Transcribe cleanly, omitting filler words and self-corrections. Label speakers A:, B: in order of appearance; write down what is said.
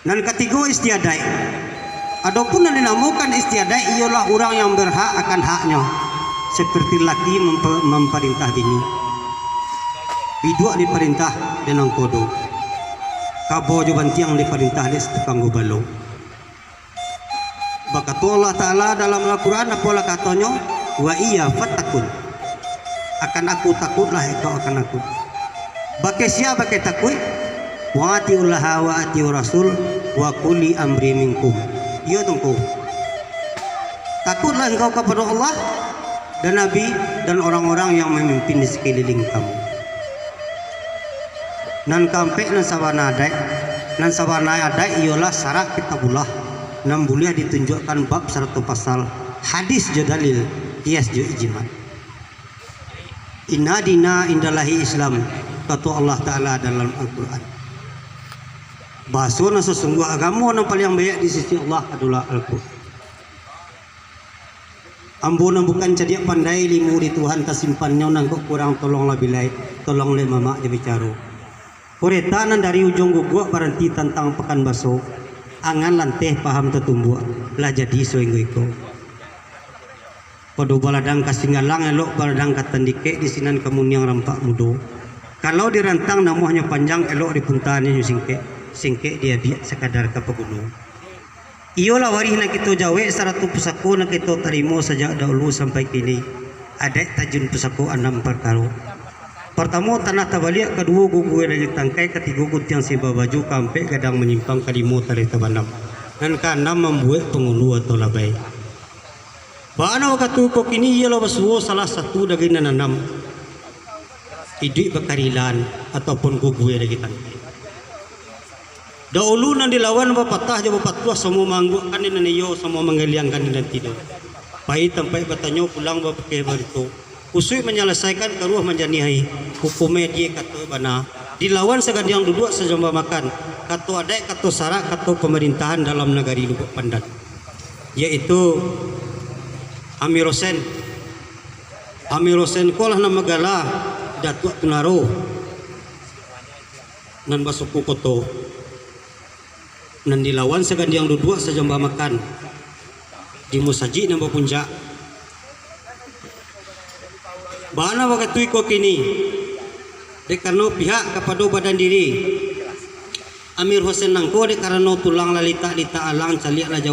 A: Dan ketiga istiadai. Adapun yang dinamakan istiadai ialah orang yang berhak akan haknya, seperti laki memerintah bini, bidua diperintah dengan kodo, kabo jubantiang diperintah di setekang gubalo. Bakatu Allah Ta'ala dalam Al-Quran apalah katanya, wa iya fatakun, akan aku takutlah engkau akan aku. Bakai siapa bakai takut? Wa atiullah wa atiur rasul wa kuli amri minkum. Iya tunggu. Takutlah engkau kepada Allah dan Nabi dan orang-orang yang memimpin di sekeliling kamu. Nan kampe nan sabana adai ialah syarat kitabullah. Nan boleh ditunjukkan bab satu pasal hadis je dalil kias je ijma. Inna dina indallahi Islam, kata Allah Ta'ala dalam Al-Quran. Bahasa sesungguh agama yang paling baik di sisi Allah adalah Al-Quran. Ambo nang bukan cadiak pandai limu di Tuhan kasimpannya nang kok kurang tolonglah bilai, tolonglah mama dia bicara. Kuretanan dari ujung guguk berhenti tentang pekan baso, angan lanteh paham tetumbuh, lah jadi soenggoiko. Kodo baladang kasinggalang elok baladang katandike di sinan kamuniang rampak mudo. Kalau dirantang namanya panjang elok dipuntanya singke dia biak sekadar ke pegunung. Iyalah warih nak kita jawe saratu pusako nak kita terima sejak dahulu sampai kini. Ada tajun pusako 6 perkara. Pertama tanah tabaliak, kedua gugu dari tangkai, ketiga gutiang siba baju kampe kadang menyimpang kalimu tali tabanam. Dan keenam membuat pengulu atau labai. Baana waktu kok ini ialah basuo salah satu dari nanam. Hidup berkarilan ataupun gugu dari tangkai. Dahulu nan dilawan bapatah je bapatuah semua mangguk kan neneyo semua menggeliangkan dan tidur. Pai tempat bertanya pulang berpakai berito. Usui menyelesaikan keruh menjanihi hukumnya dia kata bana. Dilawan segadiang duduk sejamba makan. Kata adai kata sarak kata pemerintahan dalam negari Lubuk Pandan. Yaitu Amir Hussein. Amir Hussein kolah nama gala Datuk Tunaro. Nan basuku koto. Nan dilawan segandiang duduk sejamba makan di musaji nambah puncak. Bana waktu iko kini dekarno pihak kepada badan diri Amir Hussein nangko dekarno tulang lalita lita alang caliak la jauh